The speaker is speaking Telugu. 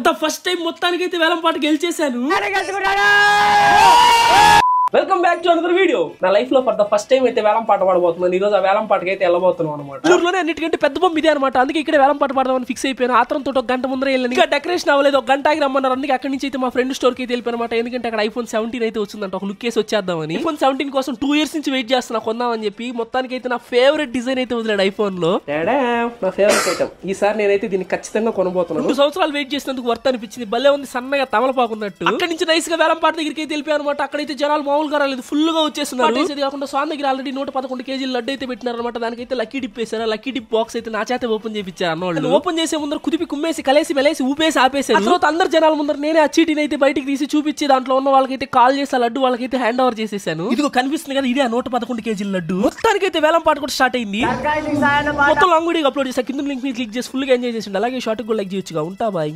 ద ఫస్ట్ టైం మొత్తానికైతే వేలం పాట గెలిచేశాను. Welcome back to another video. నా లైఫ్ లో ఫర్ ద ఫస్ట్ టైం అయితే వేలం పాట పాడబోతున్నాను. ఈ రోజు ఆ వేలం పాటకి అయితే వెళ్ళబోతున్నాం అనమాట. ఊర్లోనే అన్నిటికంటే పెద్ద బొమ్మ ఇదే అనమాట. అందుకే ఇక్కడ వేలం పాట పాడదామని ఫిక్స్ అయిపోయాను. ఆతరంతో ఒక గంట ముందర వెళ్ళాను. ఇంకా డెకరేషన్ అవ్వలేదు, ఒక గంట ఆగి రమ్మన్నారు. అందుకే అక్కడి నుంచి అయితే మా ఫ్రెండ్ స్టోర్ కి అయితే వెళ్ళిపోయానమాట. ఎందుకంటే అక్కడ iPhone 17 అయితే వచ్చిందంట. ఒక లుక్ వేసి వచ్చేద్దామని. iPhone 17 కోసం 2 years నుంచి వెయిట్ చేస్తున్నా కొందామని చెప్పి. మొత్తానికి అయితే నా ఫేవరెట్ డిజైన్ అయితే వదిలాడు ఐఫోన్ లో. నా ఫేవరెట్ ఐటమ్. ఈసారి నేనైతే దీన్ని ఖచ్చితంగా కొనబోతున్నాను. 2 సంవత్సరాలు వెయిట్ చేసినందుకు వర్త్ అనిపించింది. భలే ఉంది, సన్నగా తమలపాకున్నట్టు. అక్కడి నుంచి నైస్ గా వేలం పాట దగ్గరికి అయితే వెళ్ళిపోయాను అనమాట. అక్కడైతే జనాలు మామూలుగా రాలేదు, ఫుల్ గా వచ్చేస్తున్నారు. ఇది కాకుండా స్వామి దగ్గర ఆల్రెడీ 111 kg లడ్డు అయితే పెట్టినారు అనమాట. దానికైతే లక్కీ డిప్ వేసారు. లక్కీ డిప్ బాక్స్ అయితే నా చేత ఓపెన్ చేయించారు అన్నోళ్ళు. ఓపెన్ చేసే ముందర కుదిపి కుమ్మేసి కలిసి మెలేసి ఊపేసి ఆపేసారు. తర్వాత అందరు జనాల ముందర నేనే ఆ చీటీని అయితే బయటికి తీసి చూపించి దాంట్లో ఉన్న వాళ్ళకైతే కాల్ చేసి ఆ లడ్డు వాళ్ళకైతే హ్యాండ్ ఓవర్ చేసేసాను. ఇదిగో కనిపిస్తుంది కదా, ఇదే ఆ 111 kg లడ్డు. మొత్తానికైతే వేలం పాట కూడా స్టార్ట్ అయింది. మొత్తం లాంగ్ వీడియో అప్లోడ్ చేసా. కింద లింక్ మీద క్లిక్ చేసి ఫుల్ గా ఎంజాయ్ చేసిండు. అలాగే షార్ట్ కూడా లైక్ చేయొచ్చుగా. ఉంటా బాయ్.